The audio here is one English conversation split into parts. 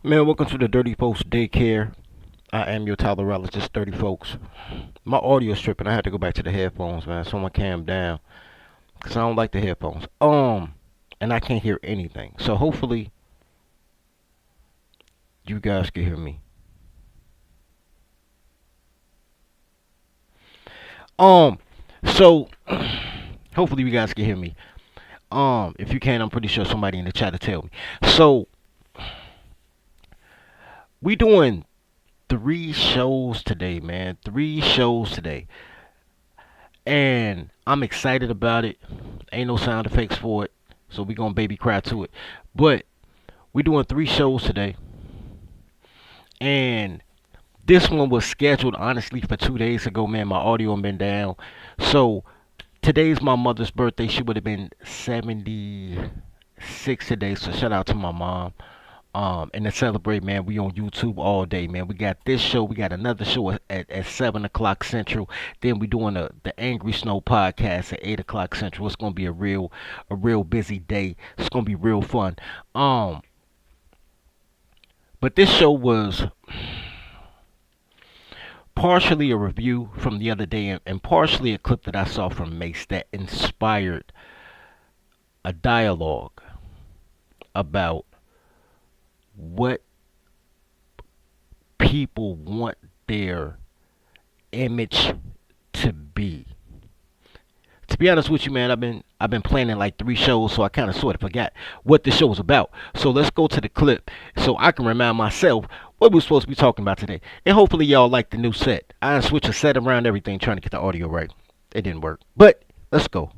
Man, welcome to the Dirty Folks Daycare. I am your tolerologist, Dirty Folks. My audio is tripping. I had to go back to the headphones, man. Someone calm down, cause I don't like the headphones. And I can't hear anything. So hopefully you guys can hear me. Um, so hopefully you guys can hear me. If you can, I'm pretty sure somebody in the chat will tell me. So we doing three shows today, man. Three shows today. And I'm excited about it. Ain't no sound effects for it, so we gonna baby cry to it. But we doing three shows today, and this one was scheduled honestly for 2 days ago. Man, my audio been down. So today's my mother's birthday. She would have been 76 today. So shout out to my mom. And to celebrate, man, we on YouTube all day, man. We got this show, we got another show at 7 o'clock Central. Then we doing the Angry Snow podcast at 8 o'clock Central. It's gonna be a real busy day. It's gonna be real fun. Um, but this show was partially a review from the other day and partially a clip that I saw from Mace that inspired a dialogue about what people want their image to be. To be honest with you, man, I've been planning like three shows, so I kind of sort of forgot what the show was about. So let's go to the clip so I can remind myself what we're supposed to be talking about today. And hopefully y'all like the new set. I switched a set around everything trying to get the audio right. It didn't work, but let's go.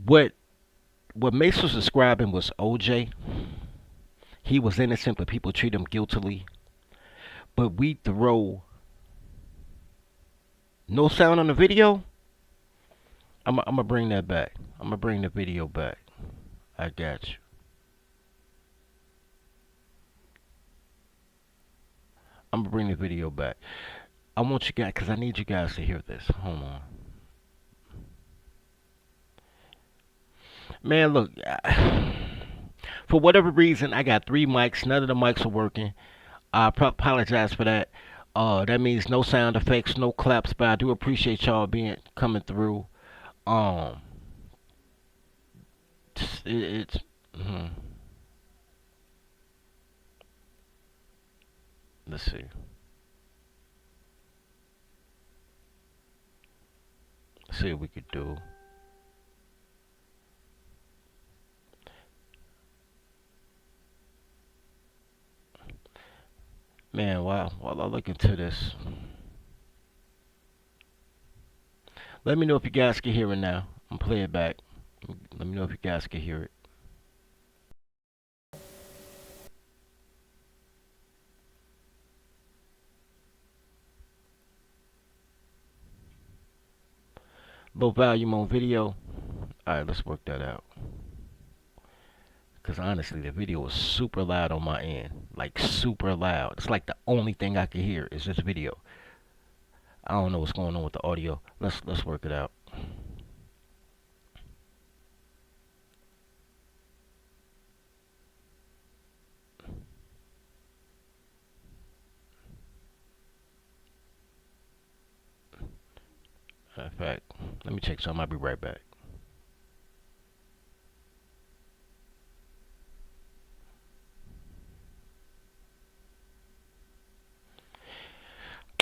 What what Mace was describing was OJ. He was innocent, but people treat him guiltily. But we throw no sound on the video. I'm gonna bring that back. I'm gonna bring the video back. I got you. I'm gonna bring the video back. I want you guys, cause I need you guys to hear this. Hold on, man. Look, for whatever reason, I got three mics. None of the mics are working. I apologize for that. That means no sound effects, no claps, but I do appreciate y'all being coming through. Um, it's mhm. Let's see. Let's see what we could do. Man, while I look into this, let me know if you guys can hear it now. I'm play it back. Let me know if you guys can hear it. Low volume on video. Alright, let's work that out. Because honestly, the video is super loud on my end. Like, super loud. It's like the only thing I can hear is this video. I don't know what's going on with the audio. Let's work it out. In fact, let me check something. I'll be right back.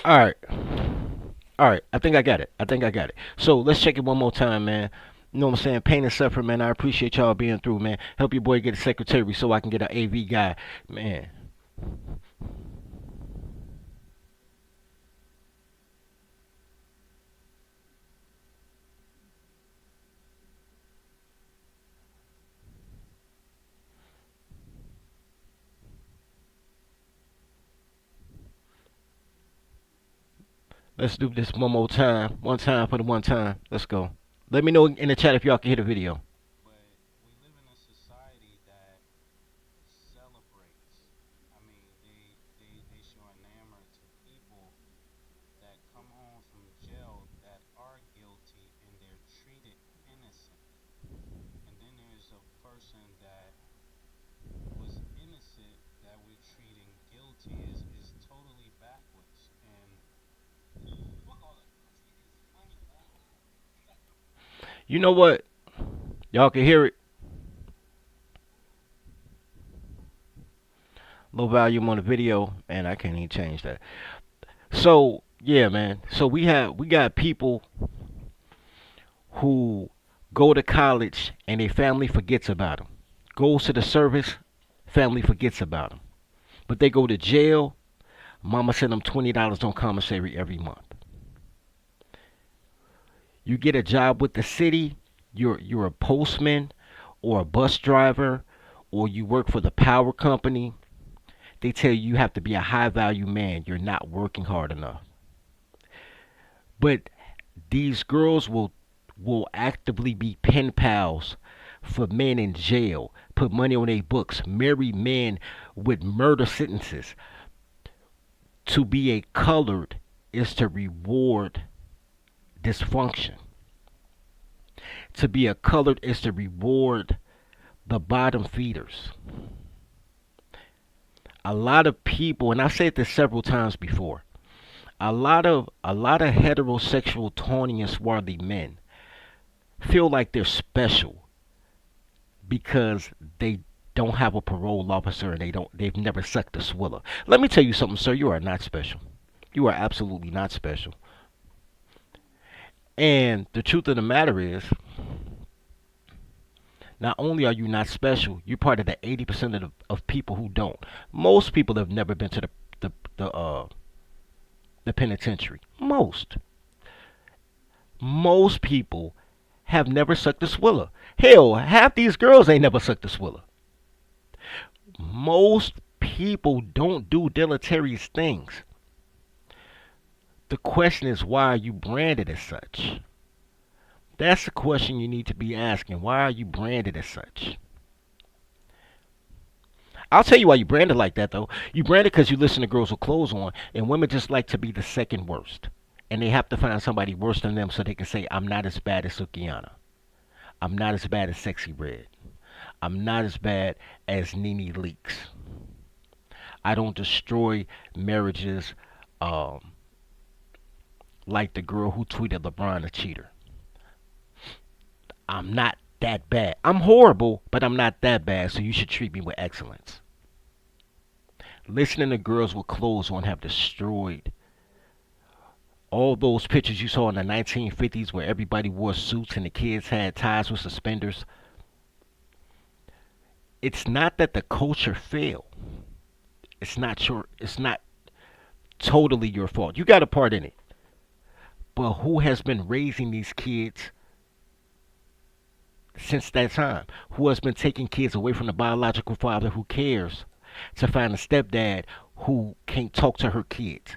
Alright. Alright. I think I got it. I think I got it. So let's check it one more time, man. You know what I'm saying? Pain and suffering, man. I appreciate y'all being through, man. Help your boy get a secretary so I can get an AV guy. Man. Let's do this one more time. One time for the one time. Let's go. Let me know in the chat if y'all can hear the video. But we live in a society that celebrates. I mean, they show enamour to people that come home from jail that are guilty and they're treated innocent. And then there's a person that was innocent that we're treating guilty is totally backwards. And You know what? Y'all can hear it. Low volume on the video, and I can't even change that. So yeah, man. So we got people who go to college and their family forgets about them. Goes to the service, family forgets about them. But they go to jail. Mama send them $20 on commissary every month. You get a job with the city. You're a postman or a bus driver or you work for the power company. They tell you you have to be a high value man. You're not working hard enough. But these girls will actively be pen pals for men in jail, put money on their books, marry men with murder sentences. To be a colored is to reward dysfunction. To be a colored is to reward the bottom feeders. A lot of people, and I've said this several times before, a lot of heterosexual tawny and swarthy men feel like they're special because they don't have a parole officer and they've never sucked a swiller. Let me tell you something, sir. You are not special. You are absolutely not special. And the truth of the matter is, not only are you not special, you're part of the 80% of people who don't. Most people have never been to the penitentiary. Most people have never sucked a swiller. Hell, half these girls ain't never sucked a swiller. Most people don't do deleterious things. The question is, why are you branded as such? That's the question you need to be asking. Why are you branded as such? I'll tell you why you branded like that, though. You branded because you listen to girls with clothes on, and women just like to be the second worst. And they have to find somebody worse than them so they can say, I'm not as bad as Sukiana. I'm not as bad as Sexy Red. I'm not as bad as Nene Leaks. I don't destroy marriages um, like the girl who tweeted LeBron a cheater. I'm not that bad. I'm horrible, but I'm not that bad, so you should treat me with excellence. Listening to girls with clothes on have destroyed all those pictures you saw in the 1950s where everybody wore suits and the kids had ties with suspenders. It's not that the culture failed. It's not totally your fault. You got a part in it. But who has been raising these kids since that time? Who has been taking kids away from the biological father who cares to find a stepdad who can't talk to her kids?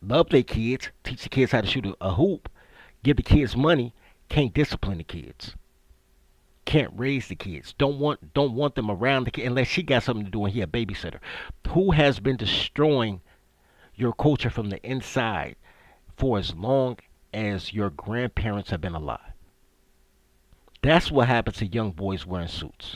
Love their kids, teach the kids how to shoot a hoop, give the kids money, can't discipline the kids, can't raise the kids, don't want them around the kid unless she got something to do and he a babysitter. Who has been destroying your culture from the inside for as long as your grandparents have been alive? That's what happens to young boys wearing suits.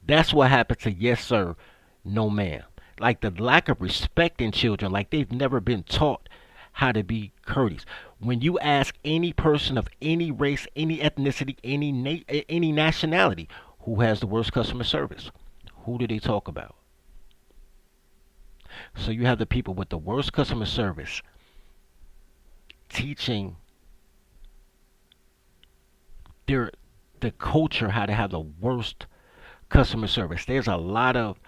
That's what happens to yes sir, no ma'am. Like the lack of respect in children, like they've never been taught how to be courteous. When you ask any person of any race, any ethnicity, any nationality, who has the worst customer service, who do they talk about? So you have the people with the worst customer service teaching their the culture how to have the worst customer service. There's a lot of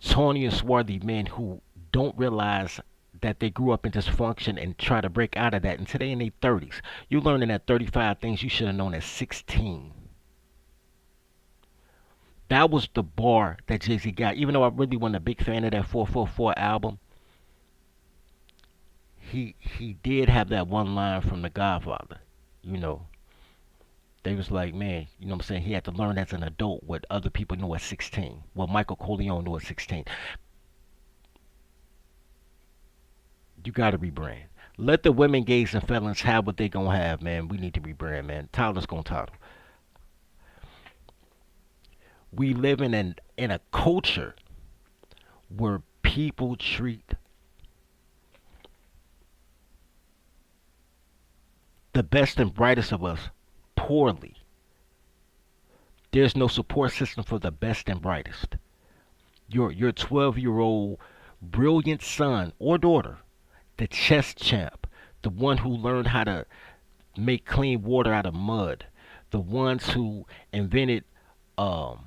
tawny and swarthy men who don't realize that they grew up in dysfunction and try to break out of that. And today in their 30s, you learning at 35 things you should have known at 16. That was the bar that Jay-Z got. Even though I really wasn't a big fan of that 444 album, he did have that one line from The Godfather. You know, they was like, man, you know what I'm saying? He had to learn as an adult what other people knew at 16. What Michael Corleone knew at 16. You got to rebrand. Let the women, gays, and felons have what they gonna have, man. We need to rebrand, man. Tyler's gonna title. We live in a culture where people treat the best and brightest of us poorly. There's no support system for the best and brightest. Your 12-year-old brilliant son or daughter, the chess champ, the one who learned how to make clean water out of mud, the ones who invented um,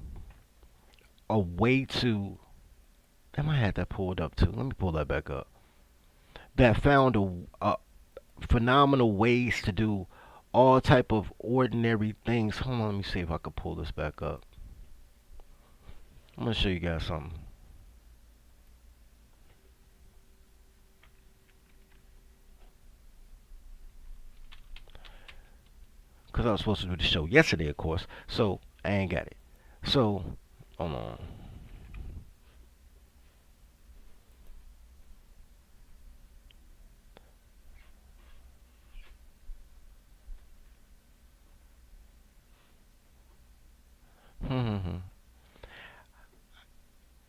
a way to. Damn, I had that pulled up too. Let me pull that back up. That found a phenomenal ways to do all type of ordinary things. Hold on, let me see if I can pull this back up. I'm gonna show you guys something. Cause I was supposed to do the show yesterday, of course. So I ain't got it. So hold on.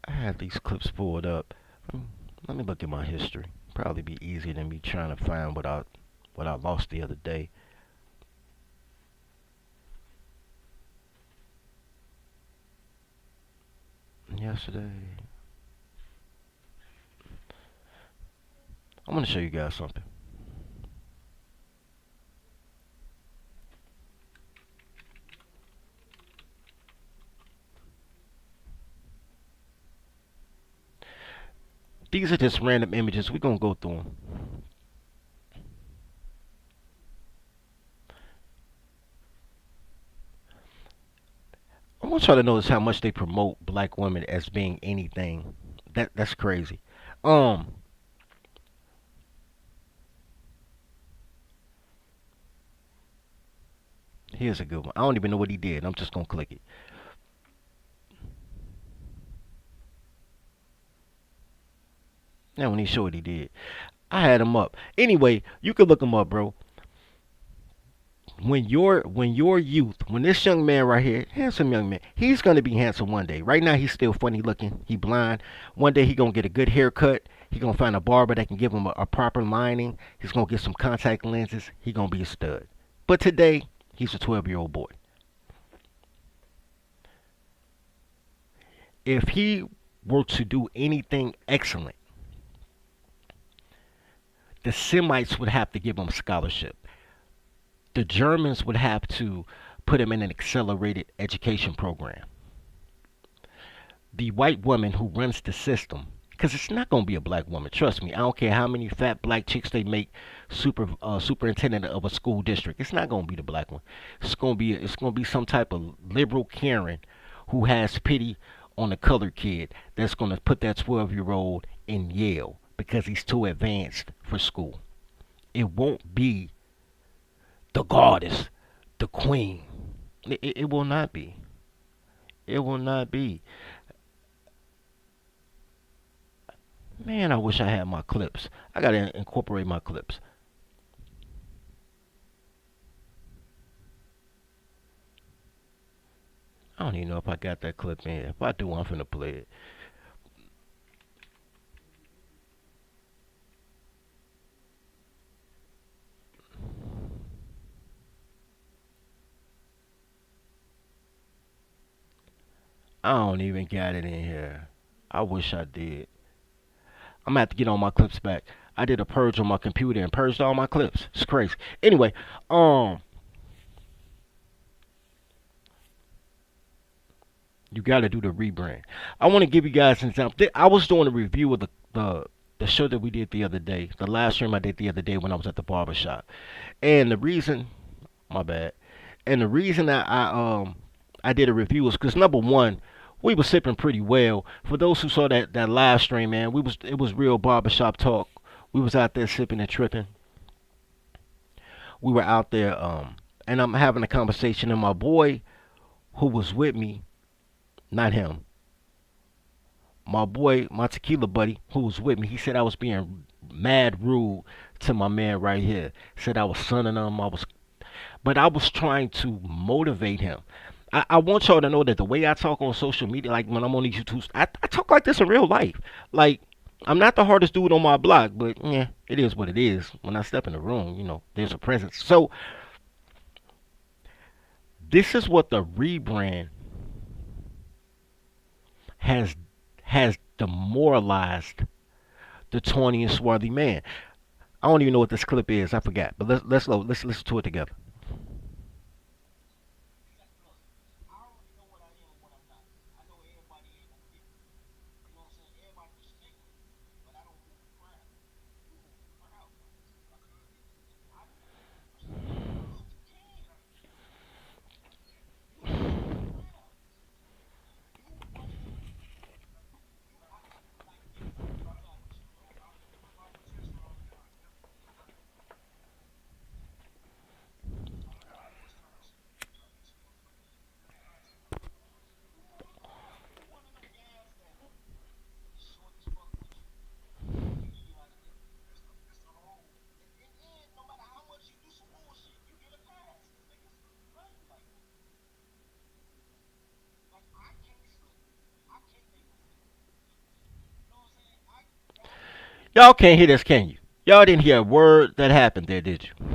I had these clips pulled up. Let me look at my history. Probably be easier than me trying to find what I lost the other day. Yesterday. I'm gonna show you guys something. These are just random images. We're gonna go through them. I want y'all to notice how much they promote black women as being anything. That's crazy. Um, Here's a good one. I don't even know what he did. I'm just gonna click it. Now when he showed what he did, I had him up. Anyway, you can look him up, bro. When your youth, when this young man right here, handsome young man, he's gonna be handsome one day. Right now he's still funny looking. He blind. One day he gonna get a good haircut. He gonna find a barber that can give him a proper lining. He's gonna get some contact lenses. He gonna be a stud. But today he's a 12-year-old boy. If he were to do anything excellent, the Semites would have to give him scholarship. The Germans would have to put him in an accelerated education program. The white woman who runs the system, because it's not going to be a black woman. Trust me, I don't care how many fat black chicks they make superintendent of a school district. It's not going to be the black one. It's going to be some type of liberal Karen who has pity on a colored kid that's going to put that 12-year-old in Yale because he's too advanced for school. It won't be the goddess, the queen. It will not be. It will not be. Man, I wish I had my clips. I gotta incorporate my clips. I don't even know if I got that clip in. If I do, I'm finna play it. I don't even got it in here. I wish I did. I'm gonna have to get all my clips back. I did a purge on my computer and purged all my clips. It's crazy. Anyway, you got to do the rebrand. I want to give you guys an example. I was doing a review of the show that we did the other day, the live stream I did the other day when I was at the barber shop. And the reason, my bad, and the reason that I did a review was because number one, we was sipping pretty well. For those who saw that live stream, man, it was real barbershop talk We was out there sipping and tripping. We were out there, and I'm having a conversation, and my boy who was with me, not him, my boy, my tequila buddy who was with me, he said I was being mad rude to my man right here. Said I was sunning him. But I was trying to motivate him. I want y'all to know that the way I talk on social media, like when I'm on these YouTube, I talk like this in real life. Like I'm not the hardest dude on my block, but yeah, it is what it is. When I step in the room, there's a presence. So this is what the rebrand has has demoralized the 20 and swarthy man. I don't even know what this clip is. I forgot. But let's listen to it together. Y'all can't hear this, can you? Y'all didn't hear a word that happened there, did you?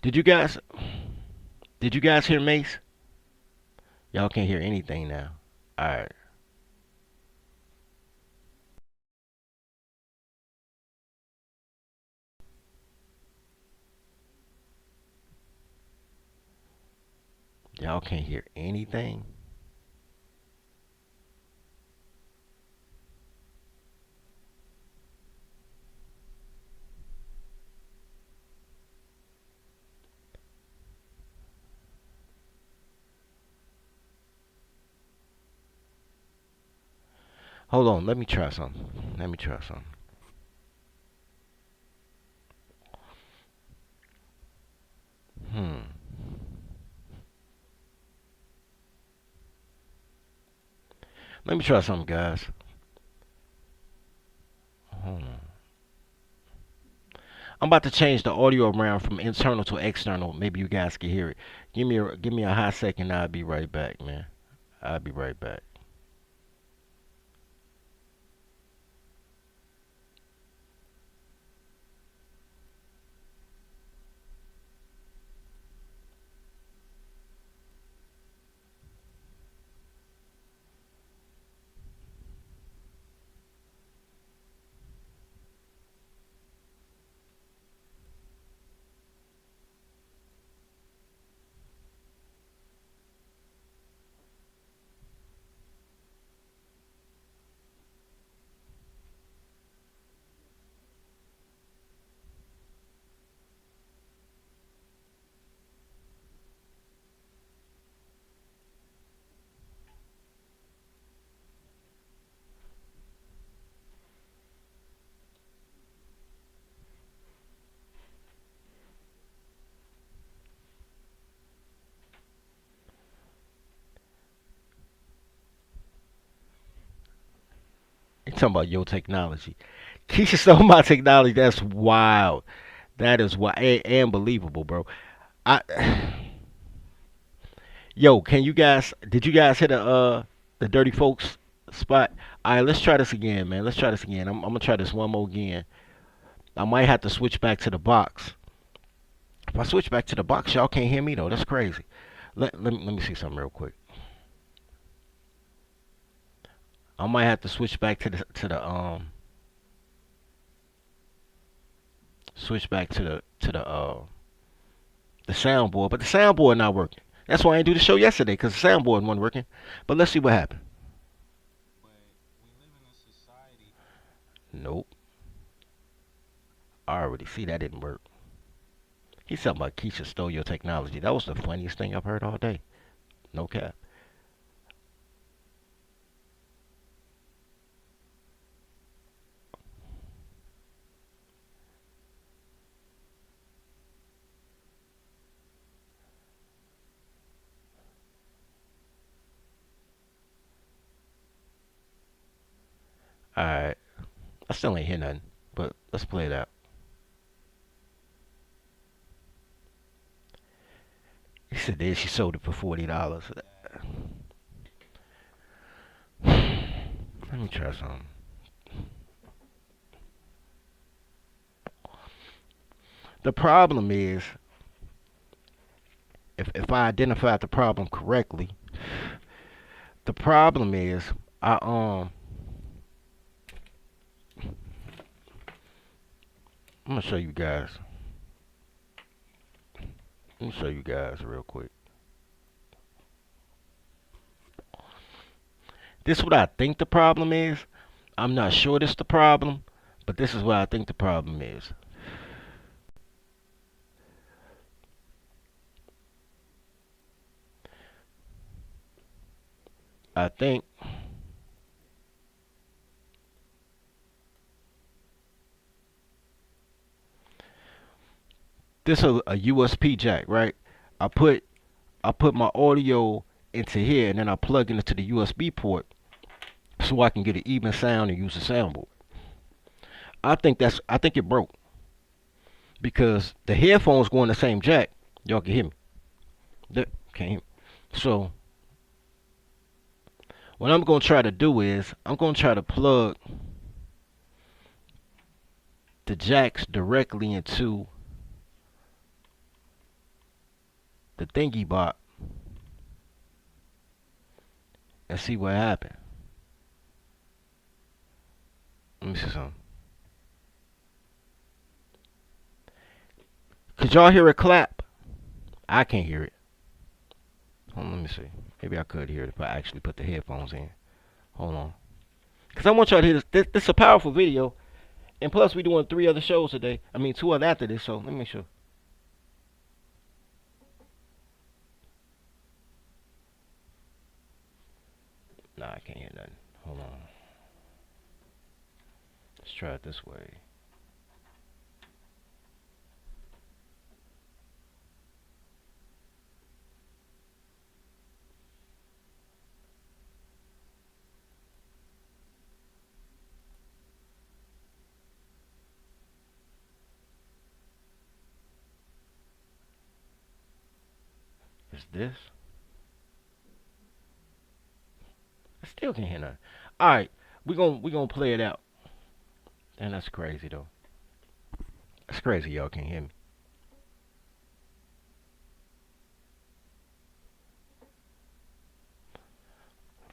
Did you guys did you guys hear Mace? Y'all can't hear anything now. Alright. Y'all can't hear anything. Hold on, let me try something. Let me try something. Hmm. Let me try something, guys. Hold on. I'm about to change the audio around from internal to external. Maybe you guys can hear it. Give me a hot second. I'll be right back, man. I'll be right back. Talking about your technology. Keisha stole my technology. That's wild. That is wild and believable, bro. I Yo, can you guys? Did you guys hit the dirty folks spot? All right, let's try this again, man. Let's try this again. I'm gonna try this one more again. I might have to switch back to the box. If I switch back to the box, y'all can't hear me though. That's crazy. Let me see something real quick. I might have to switch back to the switch back to the soundboard, but the soundboard not working. That's why I didn't do the show yesterday because the soundboard wasn't working. But let's see what happened. But we live in a society. Nope. I already see that didn't work. He's talking about Keisha stole your technology. That was the funniest thing I've heard all day. No cap. Alright. I still ain't hear nothing. But let's play it out. He said that she sold it for $40. That Let me try something. The problem is, if I identified the problem correctly, the problem is I I'm gonna show you guys. Let me show you guys real quick. This is what I think the problem is. I'm not sure this is the problem, but this is what I think the problem is. I think this is a USB jack, right? I put I put my audio into here and then I plug it into the USB port so I can get an even sound and use the soundboard. I think it broke because the headphones go in the same jack. Y'all can hear me. Can't hear me. So what I'm gonna try to do is I'm gonna try to plug the jacks directly into the thingy bot and see what happens. Let me see something. Could y'all hear it clap? I can't hear it. Hold on, let me see. Maybe I could hear it if I actually put the headphones in. Hold on. Because I want y'all to hear this. This is a powerful video. And plus, we're doing 3 other shows today. I mean, 2 other after this, so let me make sure. Nah, I can't hear nothing. Hold on. Let's try it this way. Is this? I still can't hear nothing. Alright, we gonna play it out. And that's crazy though. That's crazy y'all can't hear me.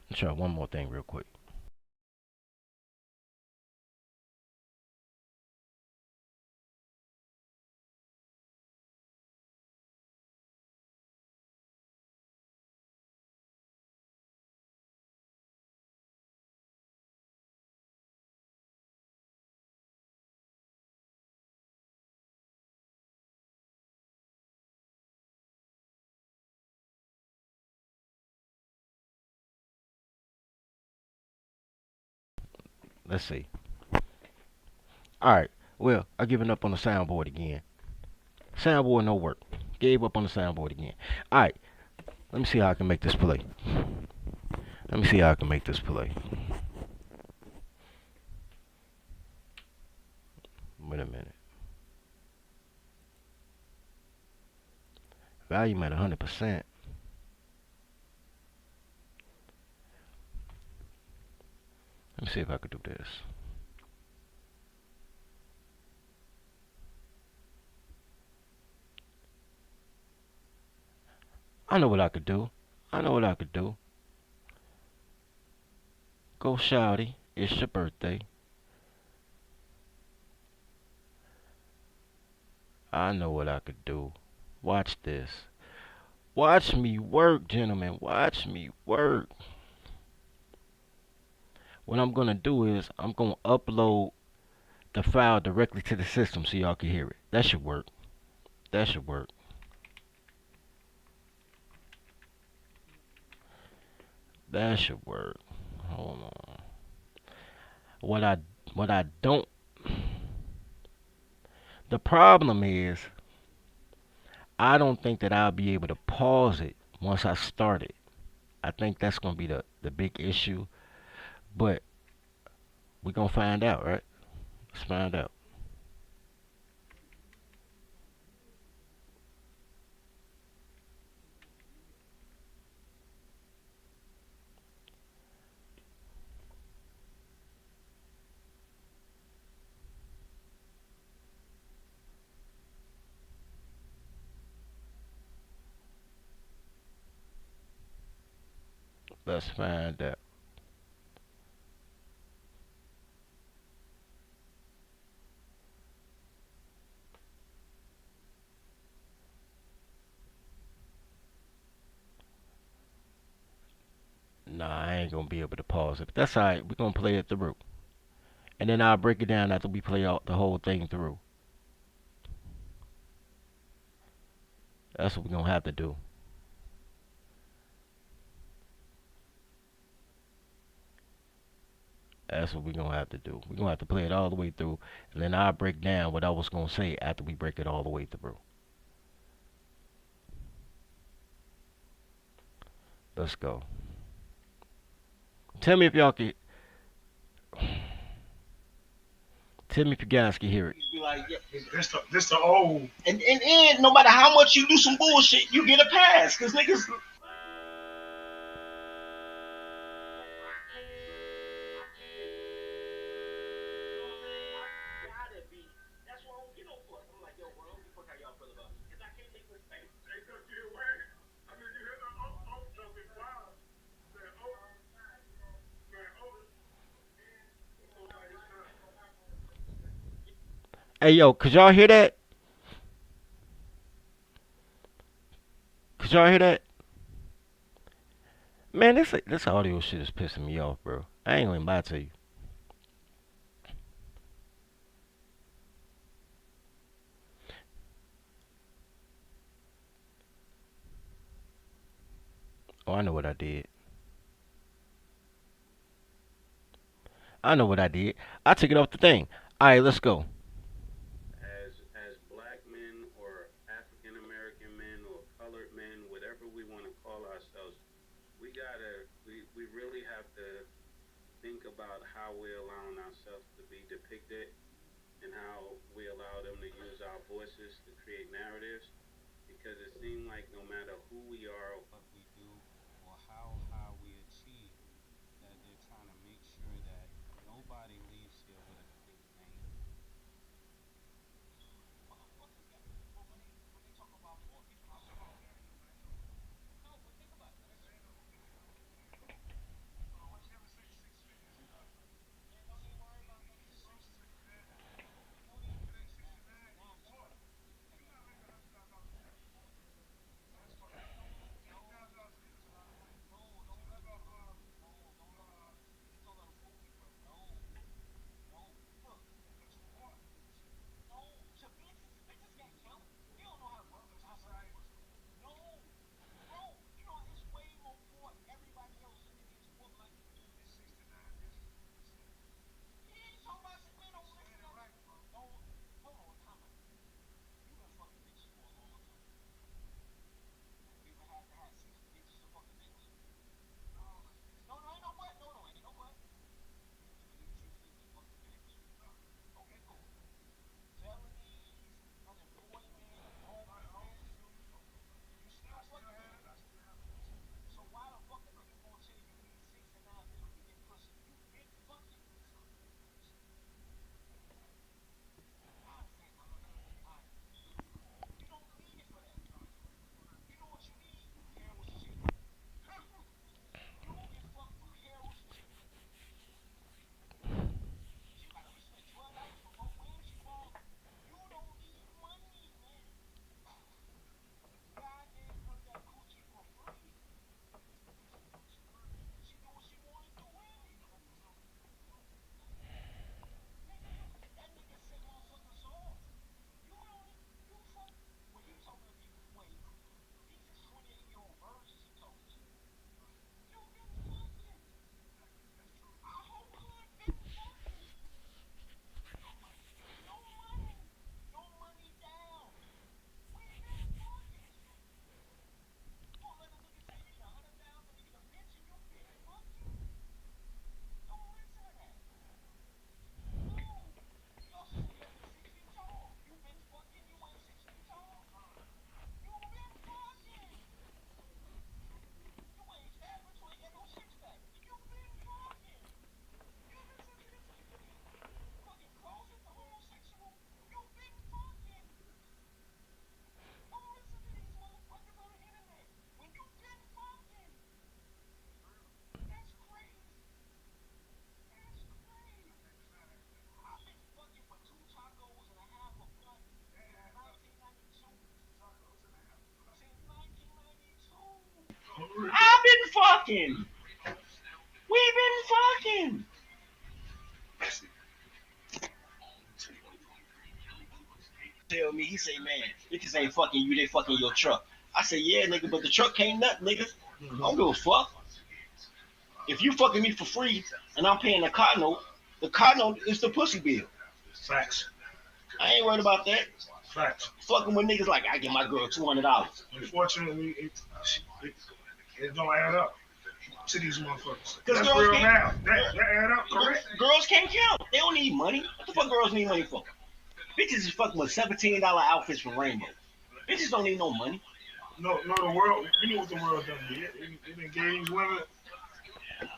Let's try one more thing real quick. Let's see. Alright, well, I given up on the soundboard again. Soundboard no work. Gave up on the soundboard again. Alright, let me see how I can make this play. Let me see how I can make this play. Wait a minute. Volume at 100%. Let me see if I could do this. I know what I could do. I know what I could do. Go shouty. It's your birthday. I know what I could do. Watch this. Watch me work, gentlemen. Watch me work. What I'm gonna do is I'm gonna upload the file directly to the system so y'all can hear it. That should work. That should work. That should work. Hold on. What I what I don't the problem is I don't think that I'll be able to pause it once I start it. I think that's gonna be the big issue. But we're gonna find out, right? Let's find out. Let's find out. Nah, I ain't gonna be able to pause it. But that's alright. We're gonna play it through. And then I'll break it down after we play out the whole thing through. That's what we're gonna have to do. That's what we're gonna have to do. We're gonna have to play it all the way through, and then I'll break down what I was gonna say after we break it all the way through. Let's go. Tell me if y'all can. Tell me if you guys can hear it. Be like, yeah, this the old. And no matter how much you do some bullshit, you get a pass. Cause niggas. Hey yo, could y'all hear that? Could y'all hear that? Man, this audio shit is pissing me off, bro. I ain't gonna lie to you. Oh, I know what I did. I know what I did. I took it off the thing. All right, let's go. As black men or African American men or colored men, whatever we want to call ourselves, we really have to think about how we're allowing ourselves to be depicted and how we allow them to use our voices to create narratives. Because it seems like no matter who we are, what we do, or how high we achieve, that they're trying to make sure that nobody leaves here with a clean name. fucking. We've been fucking. Tell me, he say, man, niggas ain't fucking you, they fucking your truck. I say, yeah, nigga, but the truck ain't nothing, nigga. I don't give a fuck. If you fucking me for free and I'm paying the car note is the pussy bill. Facts. I ain't worried about that. Facts. Fucking with niggas like I give my girl $200. Unfortunately, it don't add up to these motherfuckers. Because girls real now. That add up, correct? Girls can't count. They don't need money. What the fuck girls need money for? Bitches is fucking with $17 outfits from Rainbow. Bitches don't need no money. No, the world. You know what the world done did? It engaged women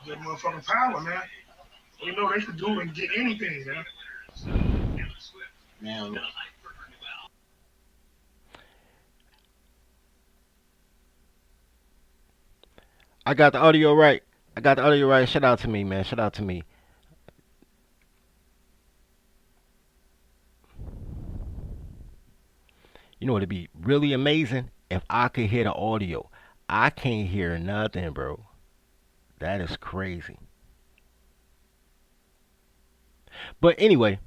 the motherfucking power, man. You know they can do and get anything, man. Man. I got the audio right. I got the audio right. Shout out to me, man. Shout out to me. You know it'd be really amazing if I could hear the audio. I can't hear nothing, bro. That is crazy. But anyway,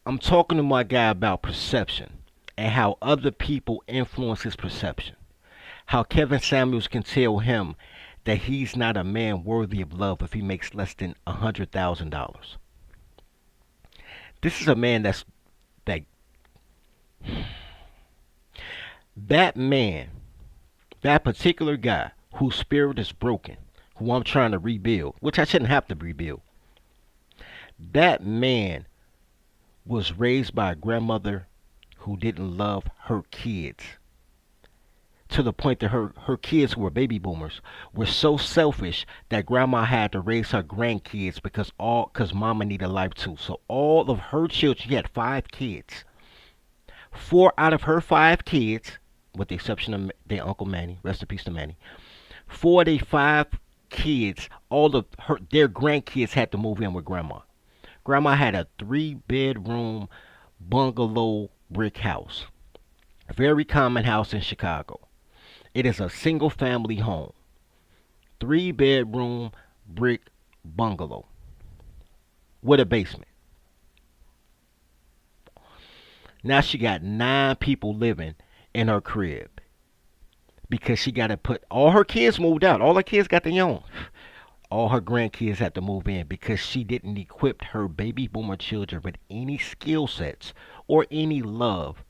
I'm talking to my guy about perception and how other people influence his perception. How Kevin Samuels can tell him that he's not a man worthy of love if he makes less than $100,000. This is a man that that man, that particular guy whose spirit is broken, who I'm trying to rebuild, which I shouldn't have to rebuild. That man was raised by a grandmother who didn't love her kids to the point that her kids who were baby boomers were so selfish that grandma had to raise her grandkids because mama needed life too. So all of her children, she had 5 kids. 4 out of her 5 kids, with the exception of their uncle Manny, rest in peace to Manny, 4 of their 5 kids, all of their grandkids had to move in with grandma. Grandma had a 3 bedroom bungalow brick house. A very common house in Chicago. It is a single family home. 3 bedroom brick bungalow with a basement. Now she got 9 people living in her crib because she got to put all her kids moved out. All her kids got their own. All her grandkids had to move in because she didn't equip her baby boomer children with any skill sets or any love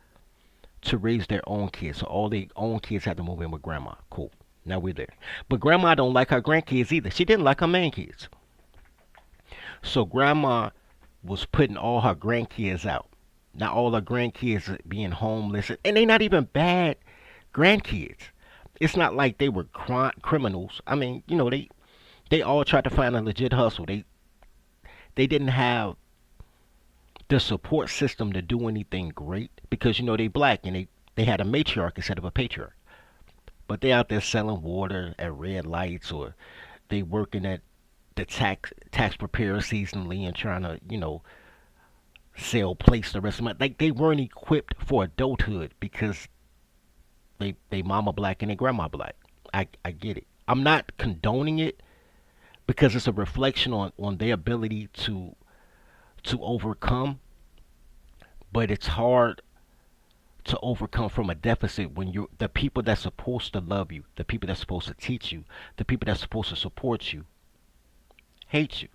to raise their own kids. So all their own kids had to move in with grandma. Cool. Now we're there. But grandma don't like her grandkids either. She didn't like her main kids. So grandma was putting all her grandkids out. Now all her grandkids being homeless, and they not even bad grandkids. It's not like they were criminals. I mean, they all tried to find a legit hustle. They didn't have the support system to do anything great because they black and they had a matriarch instead of a patriarch. But they out there selling water at red lights, or they working at the tax preparer seasonally and trying to sell plates the rest of the month. Like they weren't equipped for adulthood because they mama black and they grandma black. I get it. I'm not condoning it because it's a reflection on their ability to overcome, but it's hard to overcome from a deficit when you're the people that's supposed to love you, the people that's supposed to teach you, the people that's supposed to support you, hate you.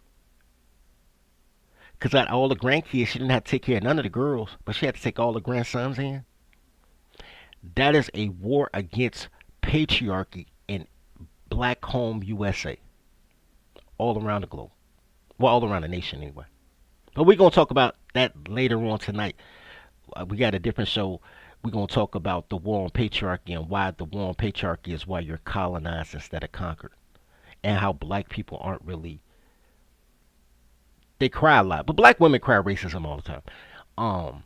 Because all the grandkids, she didn't have to take care of none of the girls, but she had to take all the grandsons in. That is a war against patriarchy in black home USA, all around the globe. Well, all around the nation anyway. But we're going to talk about that later on tonight. We got a different show. We're going to talk about the war on patriarchy and why the war on patriarchy is why you're colonized instead of conquered. And how black people aren't really. They cry a lot. But black women cry racism all the time.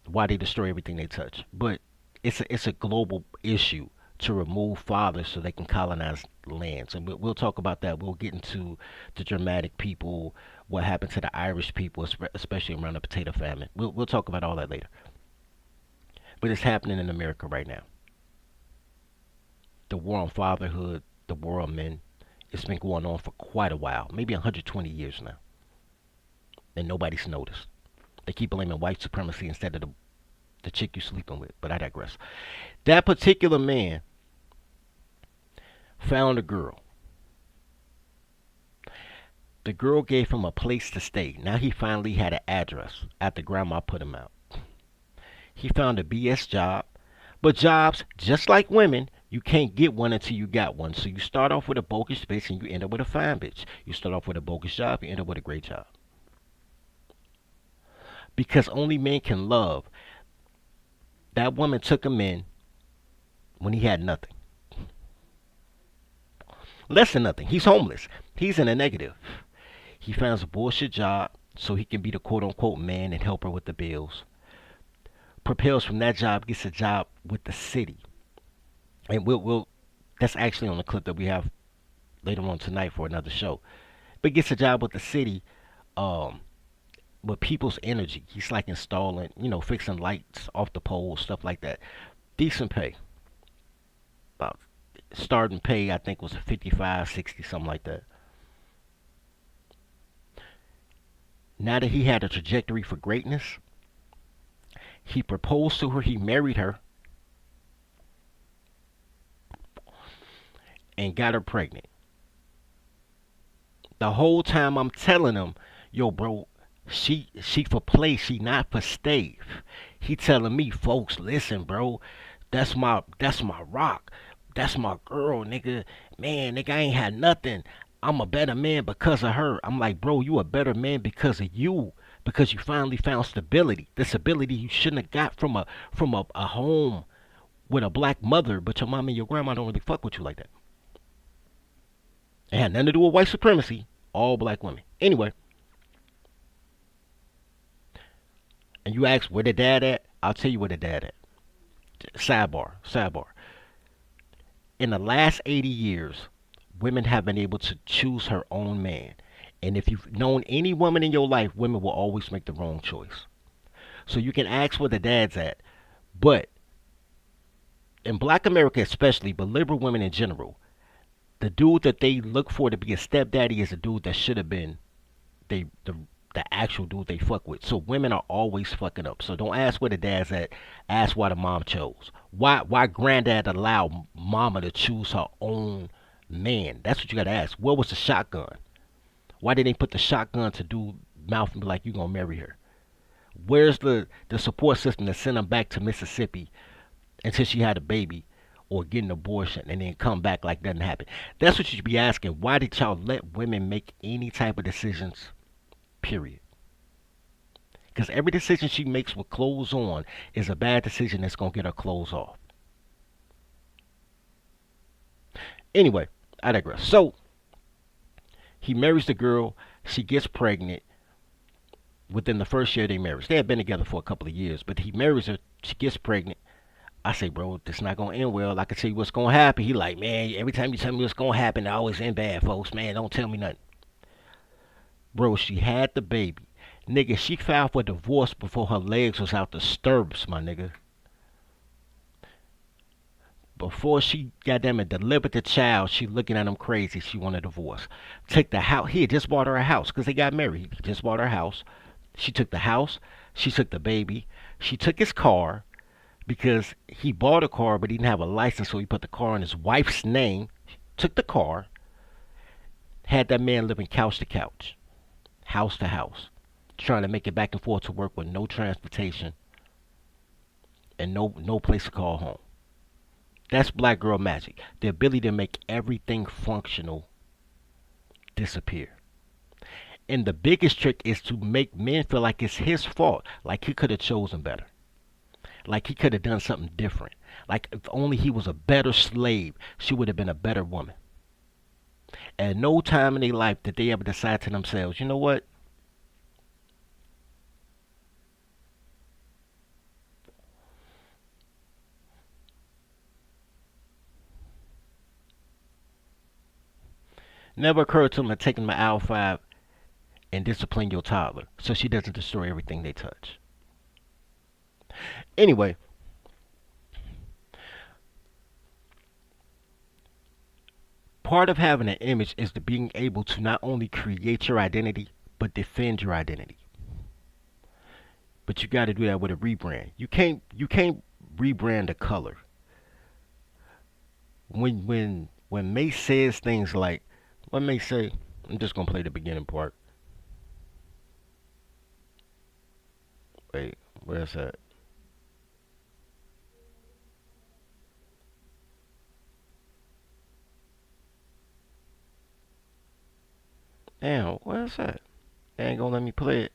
Why they destroy everything they touch. But it's a global issue to remove fathers so they can colonize lands. And we'll talk about that. We'll get into the Germanic people, what happened to the Irish people, especially around the potato famine. We'll talk about all that later. But it's happening in America right now. the war on fatherhood, the war on men, it's been going on for quite a while, maybe 120 years now, and nobody's noticed. They keep blaming white supremacy instead of the chick you sleeping with, but I digress. That particular man found a girl. The girl gave him a place to stay. Now he finally had an address after grandma put him out. He found a BS job. But jobs, just like women, you can't get one until you got one. So you start off with a bogus bitch and you end up with a fine bitch. You start off with a bogus job, you end up with a great job. Because only men can love. That woman took him in when he had nothing. Less than nothing. He's homeless. He's in a negative. He finds a bullshit job so he can be the quote unquote man and help her with the bills. Propels from that job, gets a job with the city. And we'll that's actually on the clip that we have later on tonight for another show. But gets a job with the city, um, with people's energy. He's like installing, fixing lights off the poles, stuff like that. Decent pay. About starting pay I think was 55, 60, something like that. Now that he had a trajectory for greatness, he proposed to her, he married her, and got her pregnant. The whole time I'm telling him, yo, bro, she for play, she not for stay. He telling me, folks, listen, bro, that's my rock. That's my girl, nigga. Man, nigga, I ain't had nothing. I'm a better man because of her. I'm like, bro, you a better man because of you. Because you finally found stability. The stability you shouldn't have got from a home with a black mother, but your mom and your grandma don't really fuck with you like that. It had nothing to do with white supremacy. All black women. Anyway, and you ask where the dad at? I'll tell you where the dad at. Sidebar, sidebar. In the last 80 years, women have been able to choose her own man. And if you've known any woman in your life, women will always make the wrong choice. So you can ask where the dad's at. But in black America especially, but liberal women in general, the dude that they look for to be a stepdaddy is a dude that should have been they the actual dude they fuck with. So women are always fucking up. So don't ask where the dad's at. Ask why the mom chose. Why granddad allowed mama to choose her own man? That's what you gotta ask. Where was the shotgun? Why did they put the shotgun to do mouth and be like you gonna marry her? Where's the support system that sent them back to Mississippi until she had a baby or get an abortion and then come back like nothing happened? That's what you should be asking. Why did y'all let women make any type of decisions? Period. Because every decision she makes with clothes on is a bad decision that's gonna get her clothes off. Anyway, I digress. So he marries the girl, she gets pregnant within the first year they married. They had been together for a couple of years, but he marries her, she gets pregnant. I say, bro, this not gonna end well. I can tell you what's gonna happen. He like, man, every time you tell me what's gonna happen, I always end bad, folks. Man, don't tell me nothing. Bro, she had the baby. Nigga, she filed for divorce before her legs was out the stirrups, my nigga. Before she goddamn it delivered the child, she looking at him crazy. She wanted a divorce. Took the house. He had just bought her a house because they got married. He just bought her a house. She took the house. She took the baby. She took his car because he bought a car but he didn't have a license, so he put the car in his wife's name. Took the car. Had that man living couch to couch, house to house, trying to make it back and forth to work with no transportation and no place to call home. That's black girl magic. The ability to make everything functional disappear. And the biggest trick is to make men feel like it's his fault. Like he could have chosen better. Like he could have done something different. Like if only he was a better slave, she would have been a better woman. At no time in their life did they ever decide to themselves, you know what? Never occurred to them to take them to aisle 5 and discipline your toddler so she doesn't destroy everything they touch. Anyway, Part of having an image is to being able to not only create your identity but defend your identity. But you got to do that with a rebrand. You can't rebrand a color. When Mace says things like, what Mace say? I'm just gonna play the beginning part. Wait, where's that? Damn, where's that? They ain't gonna let me play it.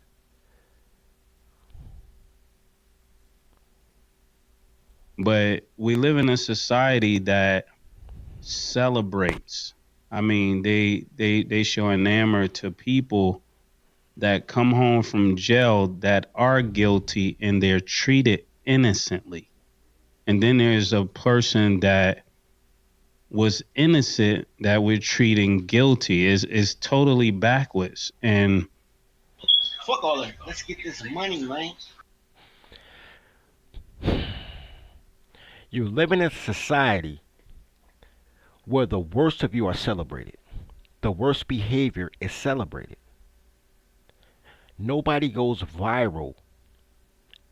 But we live in a society that celebrates. I mean, they show enamored to people that come home from jail that are guilty and they're treated innocently. And then there's a person that was innocent that we're treating guilty is totally backwards. And Fuck all that. Let's get this money, man. You're living in a society where the worst of you are celebrated. The worst behavior is celebrated. Nobody goes viral.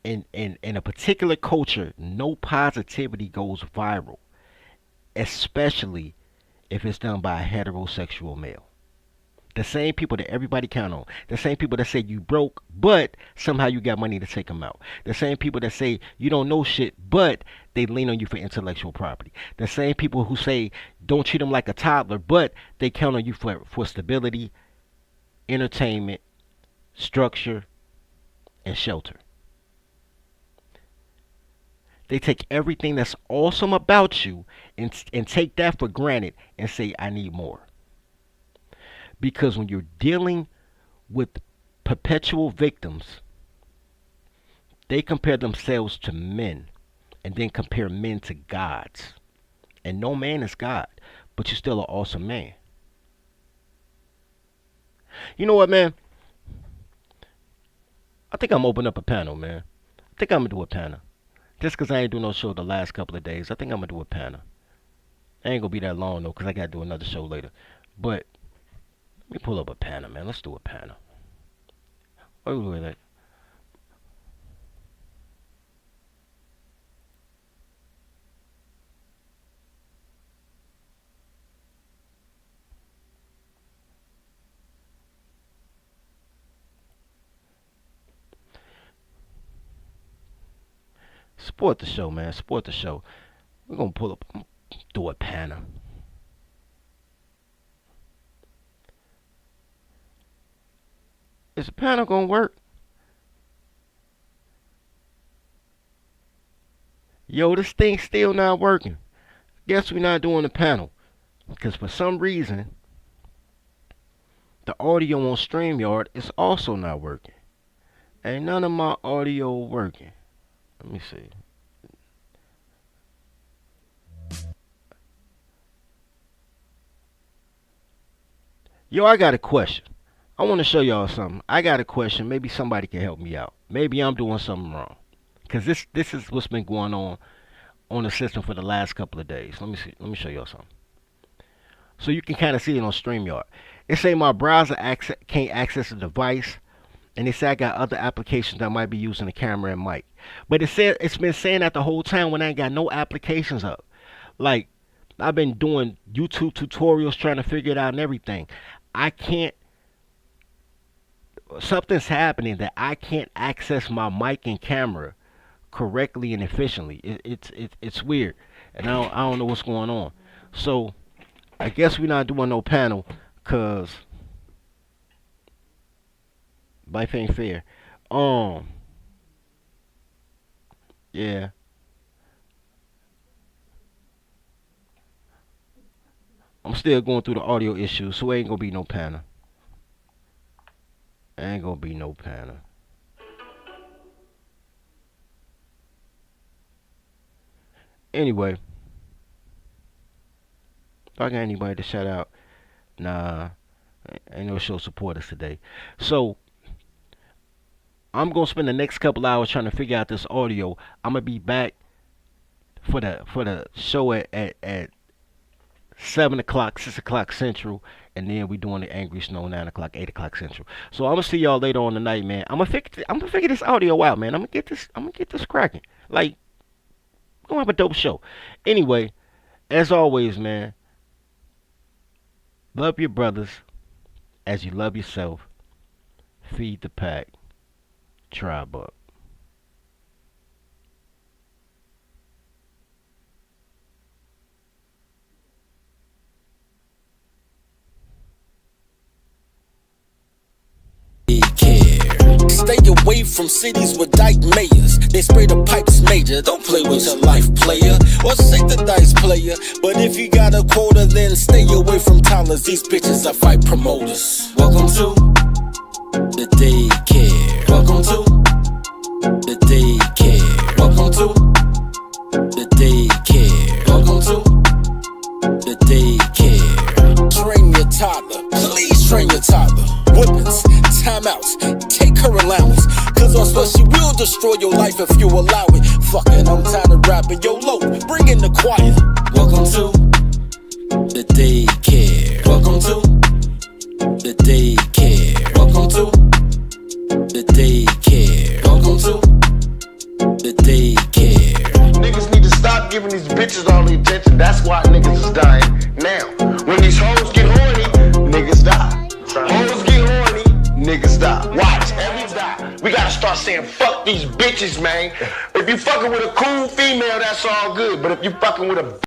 In a particular culture, no positivity goes viral, especially if it's done by a heterosexual male. The same people that everybody count on. The same people that say you broke, but somehow you got money to take them out. The same people that say you don't know shit, but they lean on you for intellectual property. The same people who say don't treat them like a toddler, but they count on you for stability, entertainment, structure, and shelter. They take everything that's awesome about you and take that for granted and say, I need more. Because when you're dealing with perpetual victims, they compare themselves to men and then compare men to gods. And no man is God, but you're still an awesome man. You know what, man? I think I'm opening up a panel, man. I think I'm going to do a panel. Just because I ain't do no show the last couple of days, I think I'm going to do a panel. It ain't going to be that long, though, because I got to do another show later. But let me pull up a panel, man. Let's do a panel. Wait, wait. Support the show, man. Support the show. We're going to pull up, do a panel. Is the panel going to work? Yo, this thing's still not working. Guess we're not doing the panel. Because for some reason, the audio on StreamYard is also not working. Ain't none of my audio working. Let me see. Yo, I got a question. I want to show y'all something. I got a question. Maybe somebody can help me out. Maybe I'm doing something wrong. Cause this is what's been going on the system for the last couple of days. Let me see. Let me show y'all something. So you can kind of see it on StreamYard. It say my browser can't access the device, and they say I got other applications that might be using the camera and mic. But it's been saying that the whole time when I ain't got no applications up. Like I've been doing YouTube tutorials trying to figure it out and everything. I can't. Something's happening that I can't access my mic and camera correctly and efficiently. It's weird, and I don't know what's going on. So I guess we're not doing no panel, cause life ain't fair. Um, yeah, I'm still going through the audio issues, so ain't gonna be no panel. Ain't gonna be no panel. Anyway, if I got anybody to shout out, nah, ain't no show support us today. So I'm gonna spend the next couple hours trying to figure out this audio. I'm gonna be back for the show at 7 o'clock, 6 o'clock Central, and then we doing the Angry Snow 9 o'clock, 8 o'clock Central. So I'm gonna see y'all later on tonight, man. I'm gonna figure this audio out, man. I'm gonna get this cracking. Like, we're gonna have a dope show. Anyway, as always, man, love your brothers as you love yourself. Feed the pack. Tribe up. Daycare. Stay away from cities with dyke mayors. They spray the pipes major. Don't play with your life, player. Or shake the dice, player. But if you got a quota, then stay away from toddlers. These bitches are fight promoters. Welcome to the daycare. Welcome to the daycare. Welcome to the daycare. Welcome to the daycare. Train your toddler. Please train your toddler. Whippings, timeouts, take her allowance. Cause on spell she will destroy your life if you allow it. Fucking, I'm tired of rapping. Yo, low, bring in the choir. Welcome to the daycare. Welcome to the daycare. Welcome to the daycare. Welcome to the daycare. Niggas need to stop giving these bitches all the attention. That's why niggas is dying now. When these hoes get horny, niggas die. Hoes get horny, niggas die. Watch, every die. We gotta start saying fuck these bitches, man. If you fucking with a cool female, that's all good. But if you fucking with a